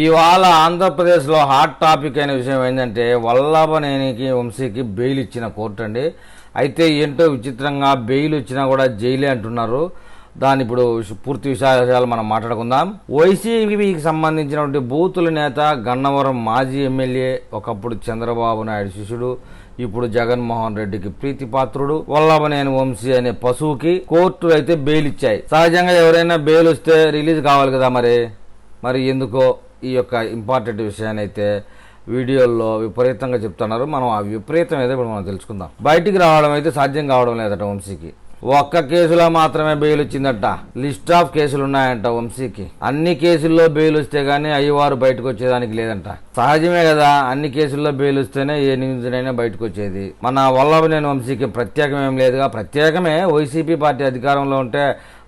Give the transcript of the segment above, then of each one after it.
ఇవాళ ఆంధ్రప్రదేశ్లో hot topic అయిన విషయం ఏంటంటే వల్లభనేనికి వంశీకి బెయిల్ ఇచ్చిన కోర్టు అండి. అయితే ఏంటో విచిత్రంగా బెయిల్ ఇచ్చినా కూడా జైలే అంటున్నారు. దాని ఇప్పుడు పూర్తి విషయాలు మనం మాట్లాడుకుందాం. వైసీపీకి సంబంధించినటువంటి బూతుల నేత గన్నవరం మాజీ ఎమ్మెల్యే, ఒకప్పుడు చంద్రబాబు నాయుడు శిష్యుడు, ఇప్పుడు జగన్మోహన్ రెడ్డికి ప్రీతిపాత్రుడు వల్లభనేని వంశీ అనే పశువుకి కోర్టులు అయితే బెయిల్ ఇచ్చాయి. సహజంగా ఎవరైనా బెయిల్ వస్తే రిలీజ్ కావాలి కదా, మరి ఎందుకో ఈ యొక్క ఇంపార్టెంట్ విషయాన్ని అయితే వీడియోల్లో విపరీతంగా చెప్తున్నారు. మనం ఆ విపరీతం ఏదో ఇప్పుడు మనం తెలుసుకుందాం. బయటికి రావడం అయితే సాధ్యం కావడం లేదట వంశీకి. ఒక్క కేసులో మాత్రమే బెయిల్ వచ్చిందట. లిస్ట్ ఆఫ్ కేసులు ఉన్నాయంట వంశీకి. అన్ని కేసుల్లో బెయిల్ వస్తే గానీ అయ్యవారు బయటకు వచ్చేదానికి లేదంట. సహజమే కదా, అన్ని కేసుల్లో బెయిల్ వస్తేనే ఏ నిందితుడైనా బయటకు వచ్చేది. మన వల్లభనేని వంశీకి ప్రత్యేకమేం లేదుగా. ప్రత్యేకమే, వైసీపీ పార్టీ అధికారంలో ఉంటే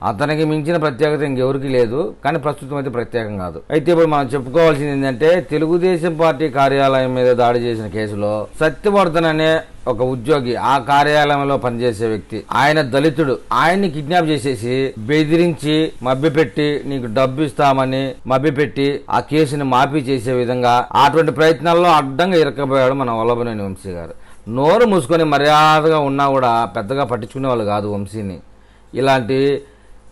అతనికి మించిన ప్రత్యేకత ఇంకెవరికి లేదు. కానీ ప్రస్తుతం అయితే ప్రత్యేకం కాదు. అయితే ఇప్పుడు మనం చెప్పుకోవాల్సింది ఏంటంటే, తెలుగుదేశం పార్టీ కార్యాలయం మీద దాడి చేసిన కేసులో సత్యవర్ధన్ అనే ఒక ఉద్యోగి, ఆ కార్యాలయంలో పనిచేసే వ్యక్తి, ఆయన దళితుడు, ఆయన్ని కిడ్నాప్ చేసేసి బెదిరించి మభ్యపెట్టి నీకు డబ్బు ఇస్తామని మభ్యపెట్టి ఆ కేసుని మాఫీ చేసే విధంగా అటువంటి ప్రయత్నాల్లో అడ్డంగా ఇరకపోయాడు మన వల్లభనేని వంశీ గారు. నోరు మూసుకొని మర్యాదగా ఉన్నా కూడా పెద్దగా పట్టించుకునే వాళ్ళు కాదు వంశీని. ఇలాంటి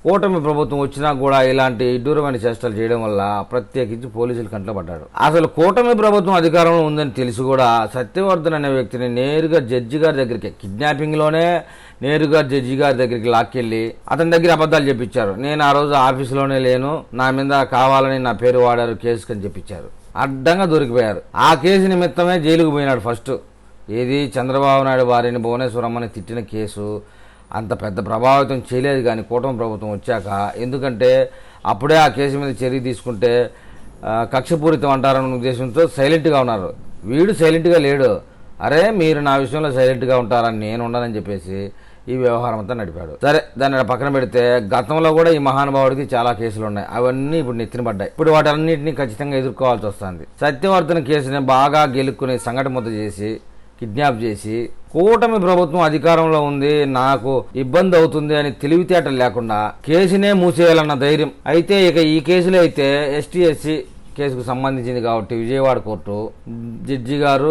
కూటమి ప్రభుత్వం వచ్చినా కూడా ఇలాంటి ఇడ్డూరమైన చేష్టలు చేయడం వల్ల ప్రత్యేకించి పోలీసులు కంట్లో పడ్డాడు. అసలు కూటమి ప్రభుత్వం అధికారంలో ఉందని తెలిసి కూడా సత్యవర్ధన్ అనే వ్యక్తిని నేరుగా జడ్జి గారి దగ్గరికి, కిడ్నాపింగ్ లోనే నేరుగా జడ్జి గారి దగ్గరికి లాక్కెళ్ళి అతని దగ్గర అబద్ధాలు చెప్పించారు. నేను ఆ రోజు ఆఫీసులోనే లేను, నా మీద కావాలని నా పేరు వాడారు కేసుకని చెప్పించారు. అడ్డంగా దొరికిపోయారు. ఆ కేసు నిమిత్తమే జైలుకు పోయినాడు. ఫస్ట్ ఏది చంద్రబాబు నాయుడు భార్యని భువనేశ్వరమ్మని తిట్టిన కేసు అంత పెద్ద ప్రభావితం చేయలేదు కానీ కూటమి ప్రభుత్వం వచ్చాక, ఎందుకంటే అప్పుడే ఆ కేసు మీద చర్య తీసుకుంటే కక్షపూరితం అంటారన్న ఉద్దేశంతో సైలెంట్గా ఉన్నారు. వీడు సైలెంట్గా లేడు. అరే మీరు నా విషయంలో సైలెంట్గా ఉంటారని నేను ఉండనని చెప్పేసి ఈ వ్యవహారం అంతా నడిపాడు. సరే, దాన్ని పక్కన పెడితే గతంలో కూడా ఈ మహానుభావుడికి చాలా కేసులు ఉన్నాయి. అవన్నీ ఇప్పుడు నెత్తిన పడ్డాయి. ఇప్పుడు వాటన్నింటినీ ఖచ్చితంగా ఎదుర్కోవాల్సి వస్తుంది. సత్యవర్ధన్ కేసుని బాగా గెలుక్కుని సంఘటన చేసి కిడ్నాప్ చేసి కూటమి ప్రభుత్వం అధికారంలో ఉంది, నాకు ఇబ్బంది అవుతుంది అని తెలివితేటలు లేకుండా కేసునే మూసేయాలన్న ధైర్యం. అయితే ఇక ఈ కేసులో అయితే ఎస్టీ/ఎస్సీ కేసుకు సంబంధించింది కాబట్టి విజయవాడ కోర్టు జడ్జి గారు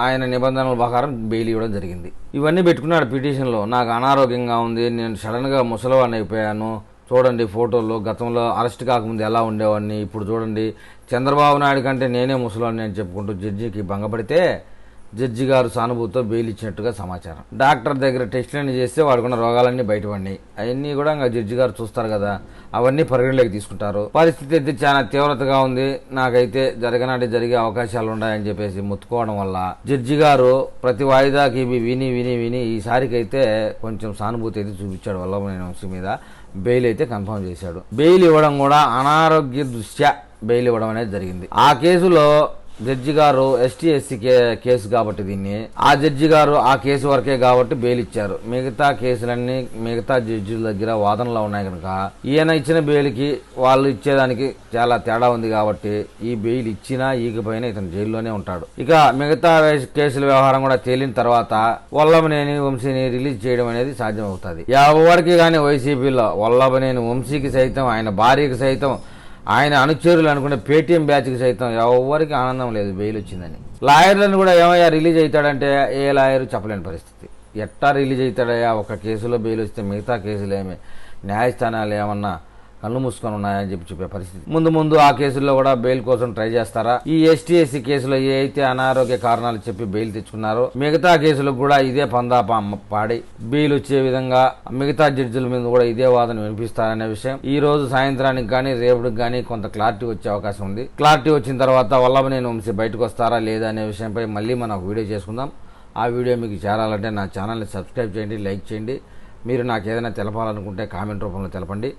ఆయన నిబంధనల ప్రకారం బెయిల్ ఇవ్వడం జరిగింది. ఇవన్నీ పెట్టుకున్నాడు పిటిషన్లో. నాకు అనారోగ్యంగా ఉంది, నేను సడన్గా ముసలివాడిని అయిపోయాను, చూడండి ఫోటోల్లో, గతంలో అరెస్ట్ కాకముందు ఎలా ఉండేవాడిని, ఇప్పుడు చూడండి చంద్రబాబు నాయుడు కంటే నేనే ముసలివాడిని అని చెప్పుకుంటూ జడ్జికి భంగపడితే జడ్జి గారు సానుభూతితో బెయిల్ ఇచ్చినట్టుగా సమాచారం. డాక్టర్ దగ్గర టెస్టులన్నీ చేస్తే వాడుకున్న రోగాలన్నీ బయటపడినాయి. అవన్నీ కూడా ఇంకా జడ్జి గారు చూస్తారు కదా, అవన్నీ పరిగణలోకి తీసుకుంటారు. పరిస్థితి అయితే చాలా తీవ్రతగా ఉంది, నాకైతే జరిగే అవకాశాలు ఉన్నాయని చెప్పేసి ముత్తుకోవడం వల్ల జడ్జి గారు ప్రతి వాయిదాకి విని ఈసారికైతే కొంచెం సానుభూతి అయితే చూపించాడు. వల్లభనేని వంశీ మీద బెయిల్ అయితే కన్ఫర్మ్ చేశాడు. బెయిల్ ఇవ్వడం కూడా అనారోగ్య దృష్ట్యా బెయిల్ ఇవ్వడం అనేది జరిగింది. ఆ కేసులో జడ్జి గారు ఎస్టీ/ఎస్సీ కేసు కాబట్టి దీన్ని ఆ జడ్జి గారు ఆ కేసు వరకే కాబట్టి బెయిల్ ఇచ్చారు. మిగతా కేసులన్నీ మిగతా జడ్జిల దగ్గర వాదనలో ఉన్నాయి కనుక ఈయన ఇచ్చిన బెయిల్కి వాళ్ళు ఇచ్చేదానికి చాలా తేడా ఉంది కాబట్టి ఈ బెయిల్ ఇచ్చినా ఈకపోయినా ఇతను జైల్లోనే ఉంటాడు. ఇక మిగతా కేసుల వ్యవహారం కూడా తేలిన తర్వాత వల్లభనేని వంశీని రిలీజ్ చేయడం అనేది సాధ్యం అవుతుంది. ఎవరికి కానీ వైసీపీలో వల్లభనేని వంశీకి సైతం, ఆయన భార్యకి సైతం, ఆయన అనుచరులు అనుకునే పేటీఎం బ్యాచ్కి సైతం ఎవరికి ఆనందం లేదు బెయిల్ వచ్చిందని. లాయర్లను కూడా ఏమయ్యా రిలీజ్ అవుతాడంటే ఏ లాయర్ చెప్పలేని పరిస్థితి. ఎట్టా రిలీజ్ అవుతాడయ్యా, ఒక కేసులో బెయిల్ వస్తే మిగతా కేసులు ఏమి న్యాయస్థానాలు ఏమన్నా కళ్ళు మూసుకొని ఉన్నాయని చెప్పే పరిస్థితి. ముందు ఆ కేసుల్లో కూడా బెయిల్ కోసం ట్రై చేస్తారా? ఈ ఎస్టీ/ఎస్సీ కేసులో ఏ అయితే అనారోగ్య కారణాలు చెప్పి బెయిల్ తెచ్చుకున్నారో మిగతా కేసులకు కూడా ఇదే పందా పాడి బెయిల్ వచ్చే విధంగా మిగతా జడ్జిల మీద కూడా ఇదే వాదన వినిపిస్తారనే విషయం ఈ రోజు సాయంత్రానికి కానీ రేపటికి కానీ కొంత క్లారిటీ వచ్చే అవకాశం ఉంది. క్లారిటీ వచ్చిన తర్వాత వల్లభనేని వంశీ బయటకు వస్తారా లేదా అనే విషయంపై మళ్ళీ మనం ఒక వీడియో చేసుకుందాం. ఆ వీడియో మీకు చేరాలంటే నా ఛానల్ని సబ్స్క్రైబ్ చేయండి, లైక్ చేయండి. మీరు నాకు ఏదైనా తెలపాలనుకుంటే కామెంట్ రూపంలో తెలపండి.